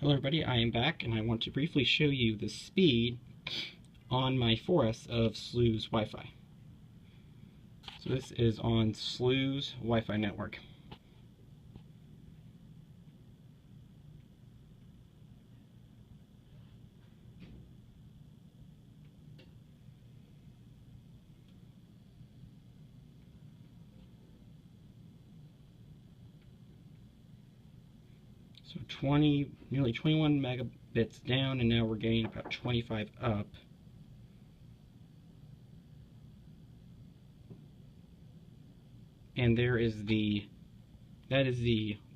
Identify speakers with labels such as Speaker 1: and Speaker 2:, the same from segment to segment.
Speaker 1: Hello everybody, I am back and I want to briefly show you the speed on my 4S of Stlweather's Wi-Fi. So this is on Stlweather's Wi-Fi network. So nearly 21 megabits down, and now we're getting about 25 up. And that is the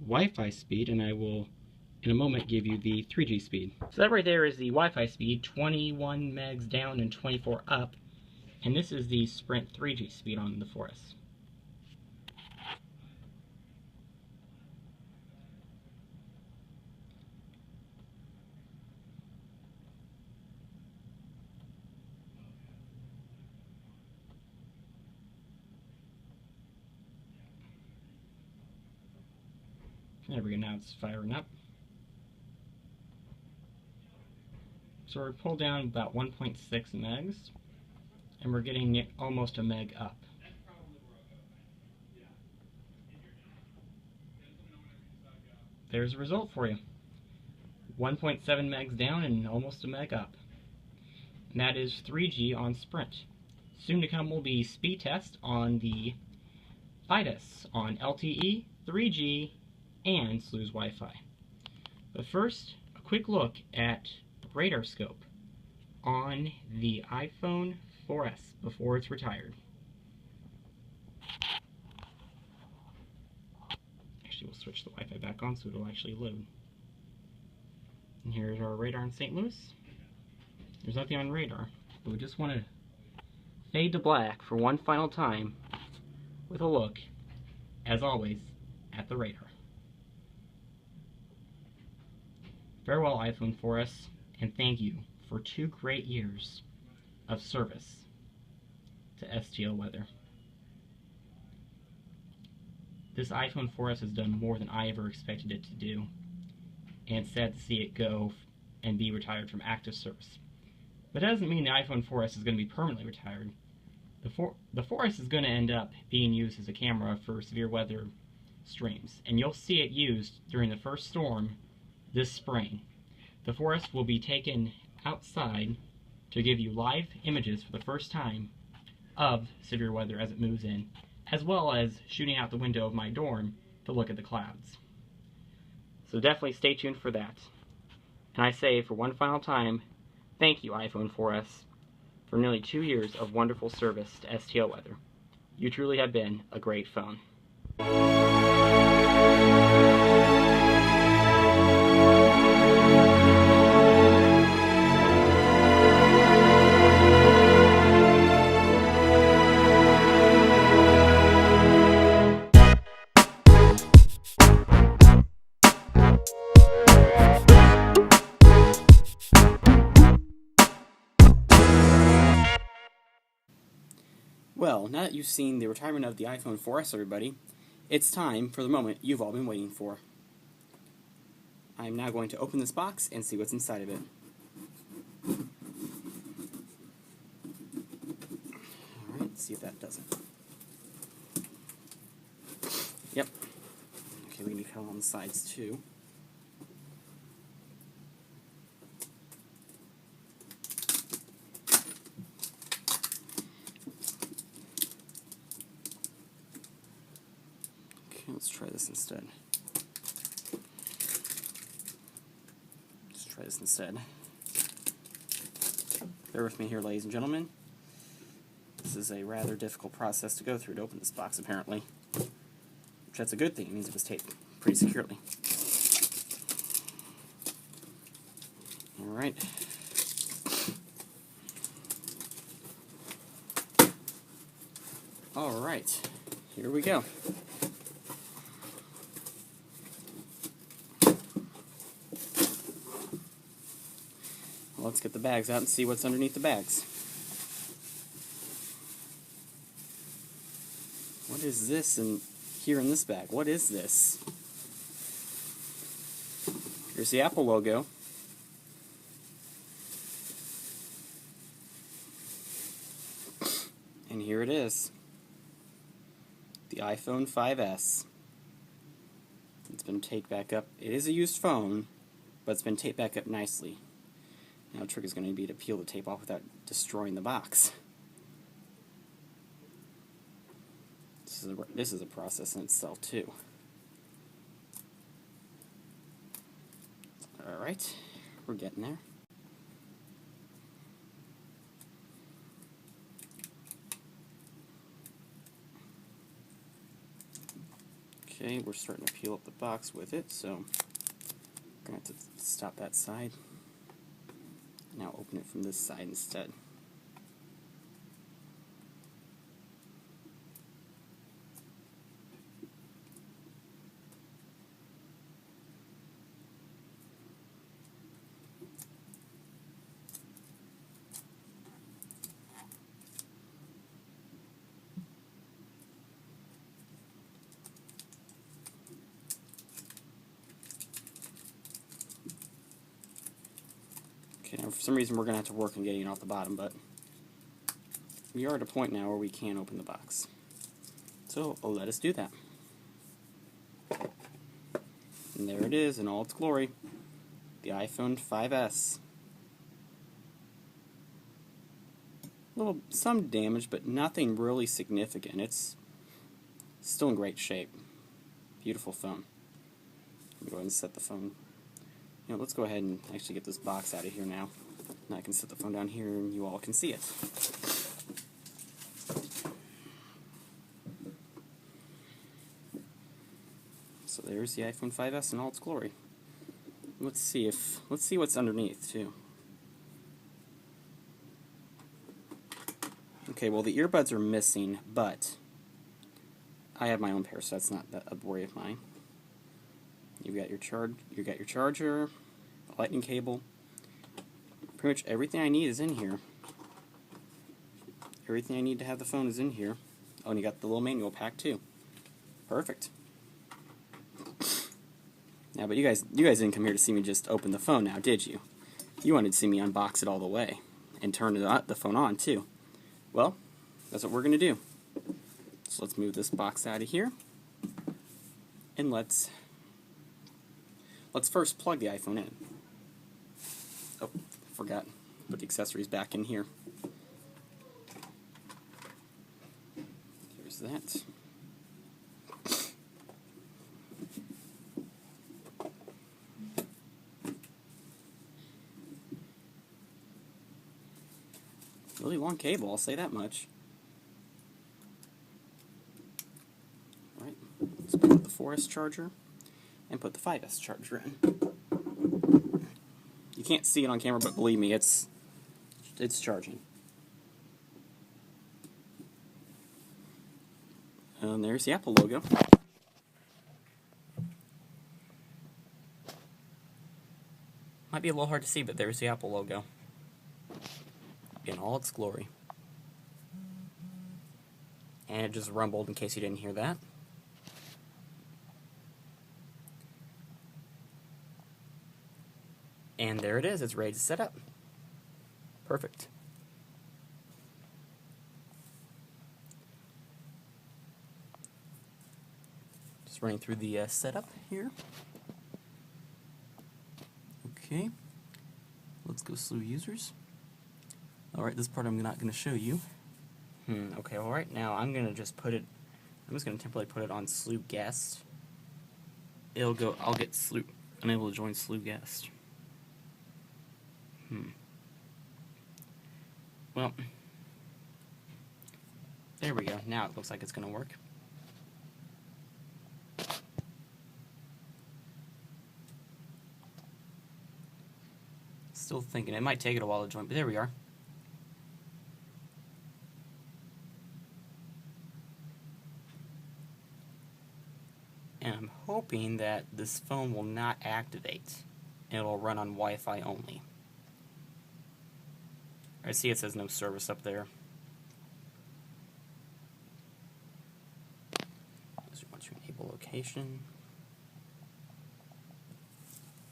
Speaker 1: Wi-Fi speed, and I will in a moment give you the 3G speed. So that right there is the Wi-Fi speed, 21 megs down and 24 up, and this is the Sprint 3G speed on the 4S. There we go, now it's firing up. So we're pulled down about 1.6 megs, and we're getting almost a meg up. There's a result for you. 1.7 megs down and almost a meg up. And that is 3G on Sprint. Soon to come will be speed test on the FIDUS on LTE, 3G, and Stlweather's Wi-Fi. But first, a quick look at radar scope on the iPhone 4S before it's retired. Actually, we'll switch the Wi-Fi back on so it'll actually load. And here's our radar in St. Louis. There's nothing on radar, but we just want to fade to black for one final time with a look, as always, at the radar. Farewell, iPhone 4S, and thank you for 2 great years of service to Stlweather. This iPhone 4S has done more than I ever expected it to do, and it's sad to see it go and be retired from active service. But that doesn't mean the iPhone 4S is going to be permanently retired. The 4S is going to end up being used as a camera for severe weather streams, and you'll see it used during the first storm this spring. The 4S will be taken outside to give you live images for the first time of severe weather as it moves in, as well as shooting out the window of my dorm to look at the clouds. So definitely stay tuned for that. And I say, for one final time, thank you, iPhone 4S, for nearly 2 years of wonderful service to Stlweather. You truly have been a great phone. Well, now that you've seen the retirement of the iPhone 4S, everybody, it's time for the moment you've all been waiting for. I'm now going to open this box and see what's inside of it. Alright, let's see if that does it. Yep. Okay, we can be found on the sides too. Let's try this instead. Bear with me here, ladies and gentlemen. This is a rather difficult process to go through to open this box, apparently. Which that's a good thing. It means it was taped pretty securely. Alright. Alright. Here we go. Let's get the bags out and see what's underneath the bags. What is this here in this bag? What is this?
Speaker 2: Here's the Apple logo. And here it is. The iPhone 5S. It's been taped back up. It is a used phone, but it's been taped back up nicely. Now the trick is going to be to peel the tape off without destroying the box. This is a process in itself too. Alright, we're getting there. Okay, we're starting to peel up the box with it, so I'm going to have to stop that side. Now open it from this side instead. Okay, now for some reason we're going to have to work on getting it off the bottom, but we are at a point now where we can open the box. So let us do that. And there it is in all its glory, the iPhone 5S. Some damage, but nothing really significant. It's still in great shape. Beautiful phone. Let me go ahead and set the phone. You know, let's go ahead and actually get this box out of here now. And I can set the phone down here and you all can see it. So there's the iPhone 5S in all its glory. Let's see what's underneath too. Okay, well the earbuds are missing, but I have my own pair, so that's not a worry of mine. You got your charger, the lightning cable. Pretty much everything I need is in here. Everything I need to have the phone is in here. Oh, and you got the little manual pack too. Perfect. Now, but you guys didn't come here to see me just open the phone now, did you? You wanted to see me unbox it all the way and turn the phone on too. Well, that's what we're going to do. So let's move this box out of here. And let's first plug the iPhone in. Oh, forgot. Put the accessories back in here. Here's that. Really long cable, I'll say that much. Alright, let's put the 4S charger and put the 5S charger in. You can't see it on camera, but believe me, it's charging. And there's the Apple logo. Might be a little hard to see, but there's the Apple logo in all its glory. And it just rumbled in case you didn't hear that. And there it is, it's ready to set up. Perfect. Just running through the setup here. Okay, let's go slew users. Alright, this part I'm not going to show you. Okay, alright, now I'm just going to temporarily put it on slew guest. I'll get slew, unable to join slew guest. Well, there we go, now it looks like it's going to work. Still thinking, it might take it a while to join, but there we are. And I'm hoping that this phone will not activate. It'll run on Wi-Fi only. I see it says no service up there. Just want to enable location.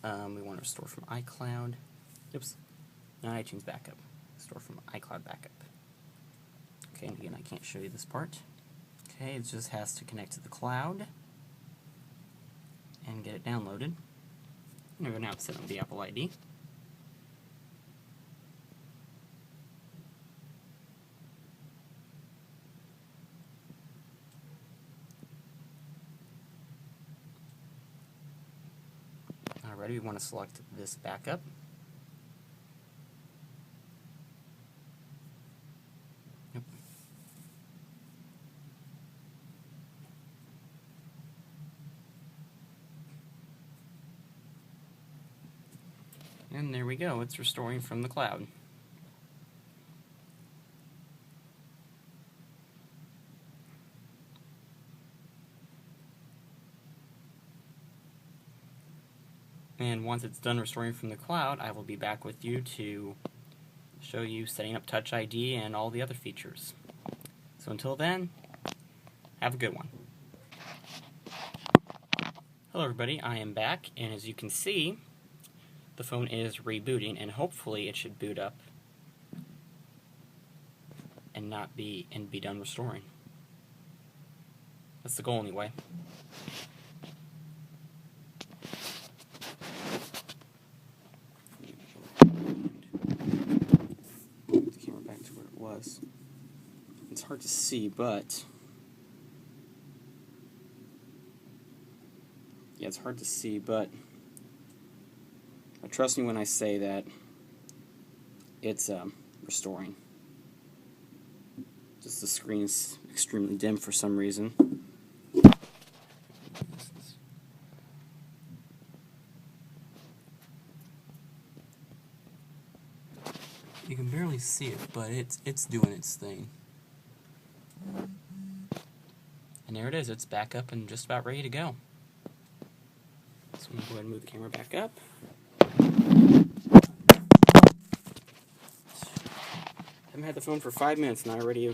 Speaker 2: We want to restore from iCloud. Oops, not iTunes backup. Restore from iCloud backup. Okay, and again, I can't show you this part. Okay, it just has to connect to the cloud and get it downloaded. I'm going to now set up the Apple ID. Alrighty, we want to select this backup. Yep. And there we go, it's restoring from the cloud. And once it's done restoring from the cloud, I will be back with you to show you setting up Touch ID and all the other features. So until then, have a good one. Hello everybody, I am back, and as you can see, the phone is rebooting, and hopefully it should boot up and be done restoring. That's the goal anyway. Put the camera back to where it was. It's hard to see, but yeah, it's hard to see, but trust me when I say that it's restoring. Just the screen is extremely dim for some reason. You can barely see it, but it's doing its thing. And there it is, it's back up and just about ready to go. So I'm going to go ahead and move the camera back up. I haven't had the phone for 5 minutes and I already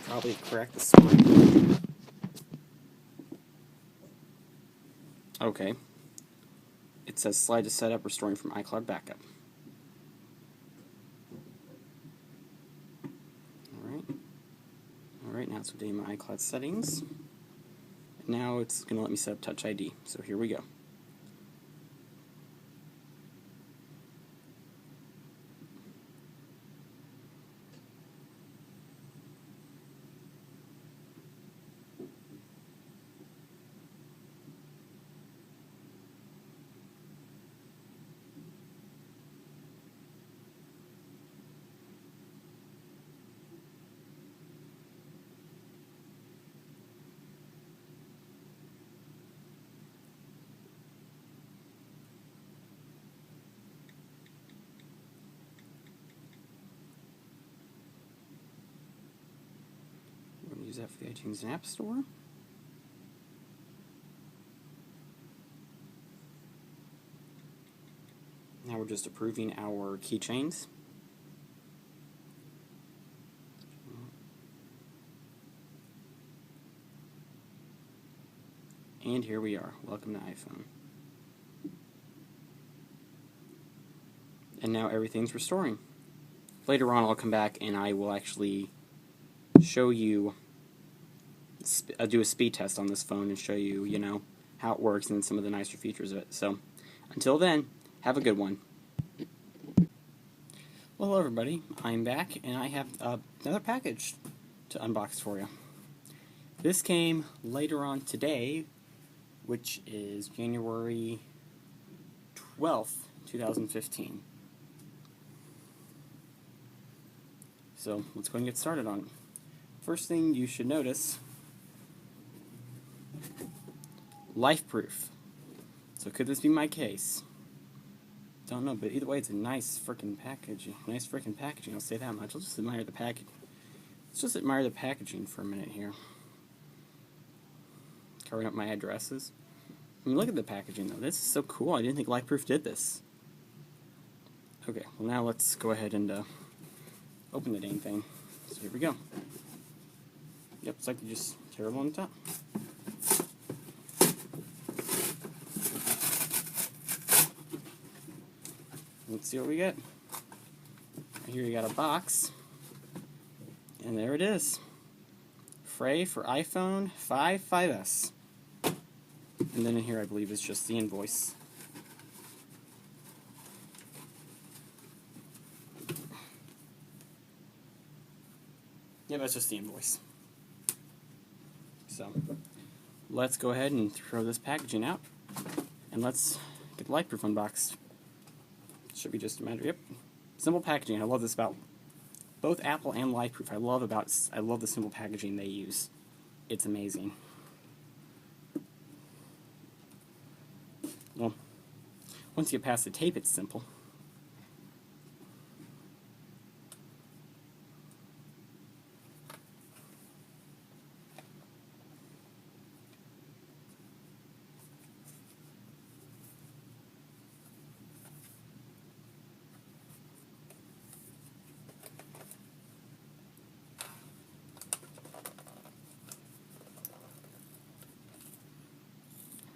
Speaker 2: probably cracked the screen. Okay. It says slide to setup, restoring from iCloud backup. Alright, now it's updating my iCloud settings. Now it's going to let me set up Touch ID. So here we go. Use that for the iTunes App Store. Now we're just approving our keychains. And here we are. Welcome to iPhone. And now everything's restoring. Later on I'll come back and I will actually show you do a speed test on this phone and show you, how it works and some of the nicer features of it. So, until then, have a good one. Well, hello everybody, I'm back and I have another package to unbox for you. This came later on today, which is January 12th, 2015. So, let's go and get started on it. First thing you should notice, life proof. So could this be my case? Don't know, but either way, it's a nice frickin' packaging. Nice frickin' packaging, I'll say that much. Let's just admire the package. Let's just admire the packaging for a minute here. Covering up my addresses. I mean, look at the packaging though. This is so cool. I didn't think LifeProof did this. Okay, well now let's go ahead and open the dang thing. So here we go. Yep, it's like they just tear it on the top. let's see what we get. Here you got a box, and there it is. Fray for iPhone 5S. And then in here I believe is just the invoice. Yeah, that's just the invoice. So, let's go ahead and throw this packaging out, and let's get the LifeProof unboxed. Should be just a matter. Yep, simple packaging. I love this about both Apple and LifeProof. I love the simple packaging they use. It's amazing. Well, once you get past the tape, it's simple.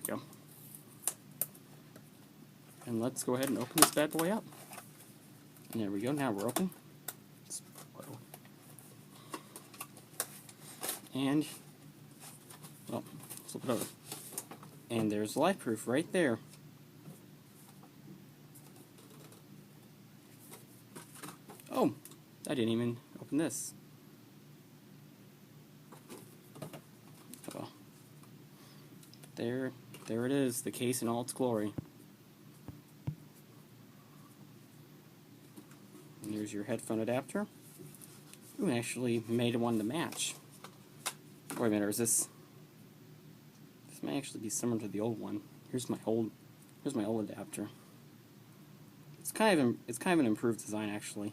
Speaker 2: Go. And let's go ahead and open this bad boy up. And there we go, now we're open. And, well, flip it over. And there's LifeProof right there. Oh, I didn't even open this. Oh. There it is, the case in all its glory. And there's your headphone adapter. Ooh, and actually made one to match. Wait a minute, or is this may actually be similar to the old one. Here's my old adapter. It's kind of an improved design actually.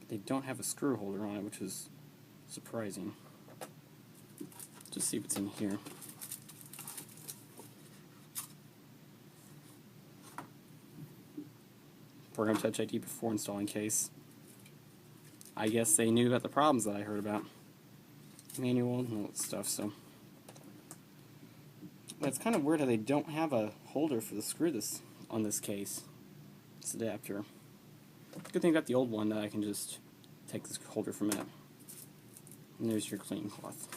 Speaker 2: They don't have a screw holder on it, which is surprising. Just see what's in here. Program Touch ID before installing case. I guess they knew about the problems that I heard about. Manual and all that stuff, so. But it's kind of weird how they don't have a holder for the screw on this case. This adapter. Good thing I got the old one that I can just take this holder from it. And there's your clean cloth.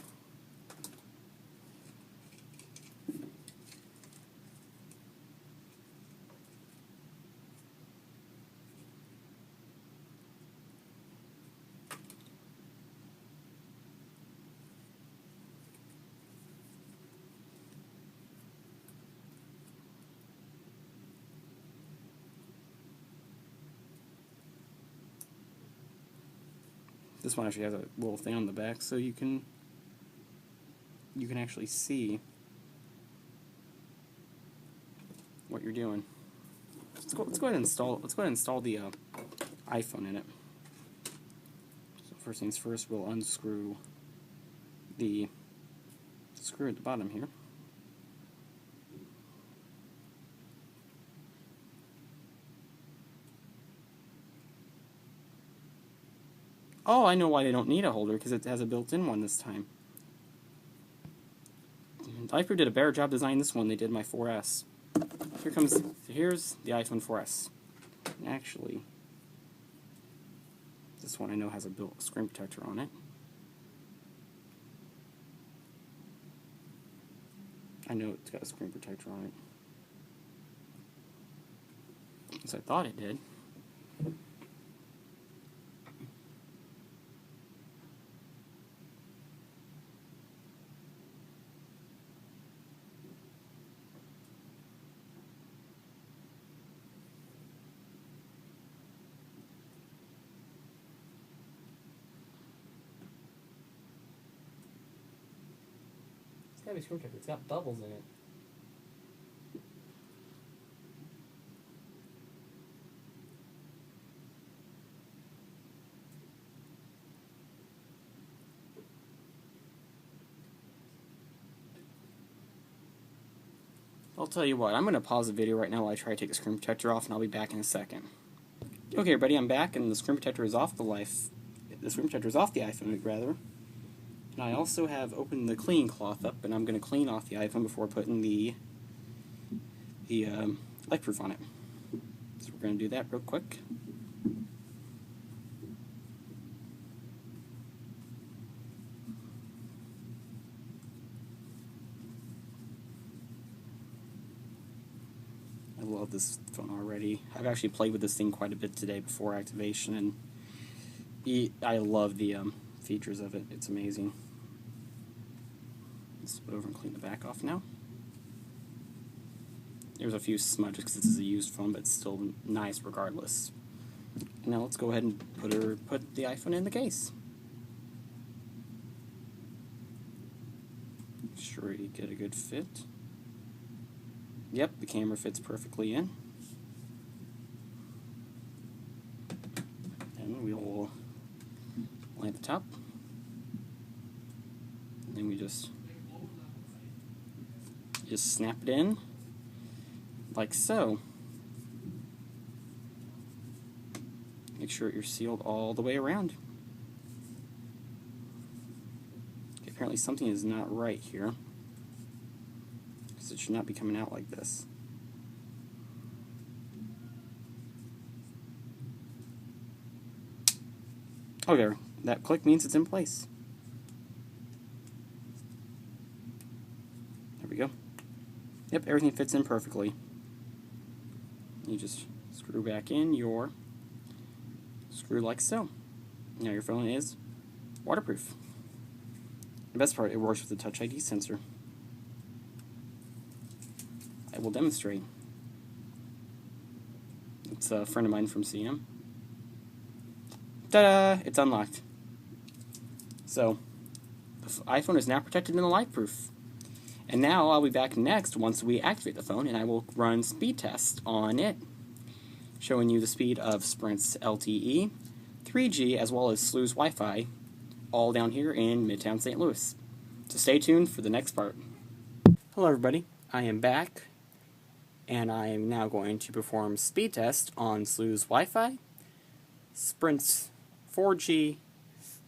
Speaker 2: This one actually has a little thing on the back, so you can actually see what you're doing. Let's go ahead and install. Let's go ahead and install the iPhone in it. So first things first, we'll unscrew the screw at the bottom here. Oh, I know why they don't need a holder, because it has a built-in one this time. iPhone did a better job designing this one than they did my 4S. Here's the iPhone 4S. And actually, this one I know has a built screen protector on it. I know it's got a screen protector on it. As I thought it did. It's gotta be screen protector. It's got bubbles in it. I'll tell you what, I'm going to pause the video right now while I try to take the screen protector off, and I'll be back in a second. Okay, everybody, I'm back, and the screen protector is off the screen protector is off the iPhone, rather. And I also have opened the clean cloth up, and I'm going to clean off the iPhone before putting the the leak-proof on it. So we're going to do that real quick. I love this phone already. I've actually played with this thing quite a bit today before activation, and I love the features of it. It's amazing. Let's go over and clean the back off now. There's a few smudges because this is a used phone, but it's still nice regardless. Now let's go ahead and put the iPhone in the case. Make sure you get a good fit. Yep, the camera fits perfectly in. And we will line the top. And then we just snap it in like so. Make sure you're sealed all the way around. Okay, apparently something is not right here, because it should not be coming out like this. Okay, that click means it's in place. There we go. Yep, everything fits in perfectly. You just screw back in your screw like so. Now your phone is waterproof. The best part, it works with the Touch ID sensor. I will demonstrate. It's a friend of mine from CM. Ta-da! It's unlocked. So, the iPhone is now protected in the leak-proof. And now I'll be back next once we activate the phone, and I will run speed tests on it, showing you the speed of Sprint's LTE, 3G, as well as Stlweather's Wi-Fi, all down here in Midtown St. Louis. So stay tuned for the next part. Hello everybody, I am back, and I am now going to perform speed tests on Stlweather's Wi-Fi, Sprint's 4G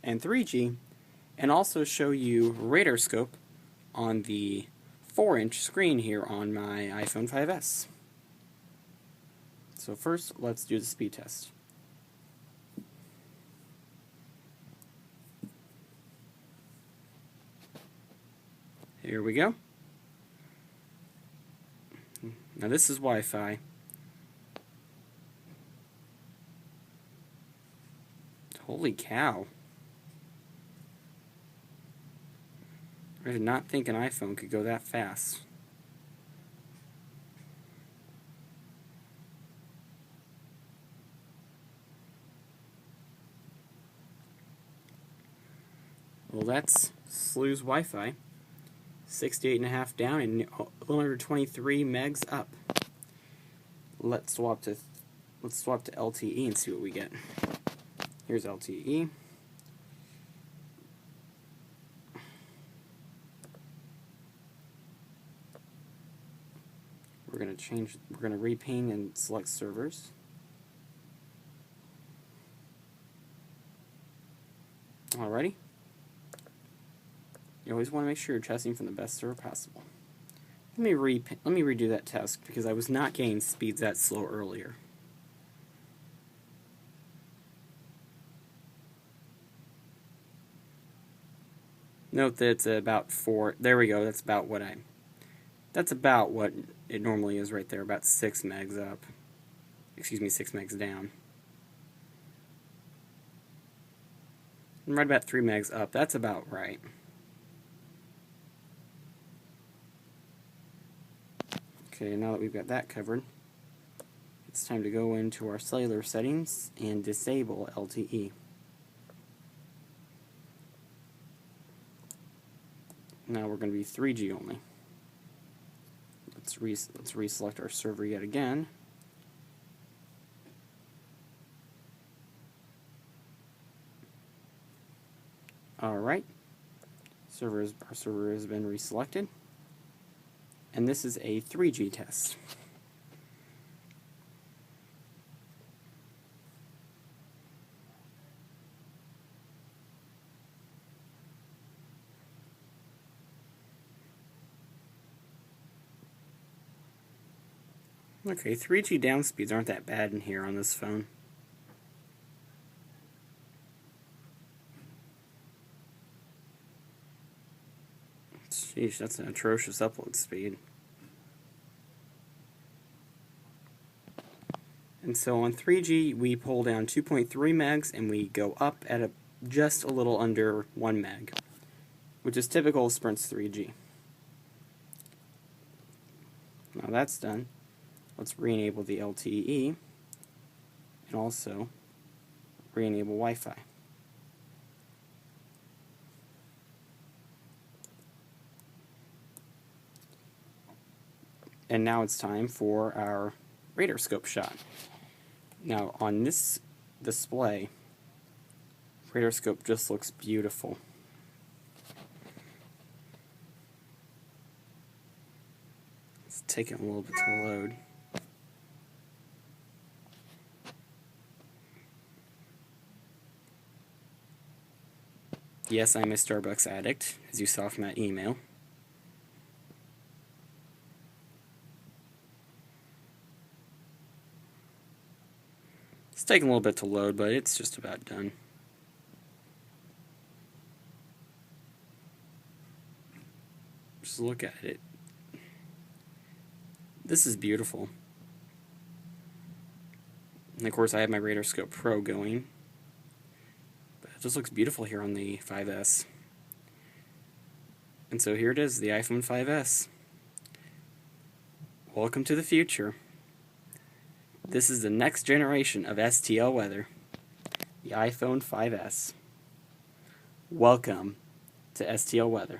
Speaker 2: and 3G, and also show you radar scope on the 4-inch screen here on my iPhone 5S. So first, let's do the speed test. Here we go. Now this is Wi-Fi. Holy cow. I did not think an iPhone could go that fast. Well, that's Stlweather's Wi-Fi. 68.5 down and a little under 23 megs up. Let's swap to LTE and see what we get. Here's LTE. We're going to reping and select servers. Alrighty. You always want to make sure you're testing from the best server possible. Let me redo that test because I was not getting speeds that slow earlier. Note that it's about 4. There we go. That's about what it normally is right there. About 6 megs up. Excuse me, 6 megs down. And right about 3 megs up. That's about right. Okay, now that we've got that covered, it's time to go into our cellular settings and disable LTE. Now we're going to be 3G only. Let's reselect our server yet again. Alright, our server has been reselected, and this is a 3G test. Okay, 3G down speeds aren't that bad in here on this phone. Sheesh, that's an atrocious upload speed. And so on 3G, we pull down 2.3 megs and we go up at just a little under 1 meg, which is typical of Sprint's 3G. Now that's done. Let's re-enable the LTE and also re-enable Wi-Fi. And now it's time for our radar scope shot. Now on this display, radar scope just looks beautiful. It's taking a little bit to load. Yes, I'm a Starbucks addict, as you saw from that email. It's taking a little bit to load, but it's just about done. Just look at it. This is beautiful. And of course I have my Radar Scope Pro going. But it just looks beautiful here on the 5S. And so here it is, the iPhone 5S. Welcome to the future. This is the next generation of Stlweather, the iPhone 5S. Welcome to Stlweather.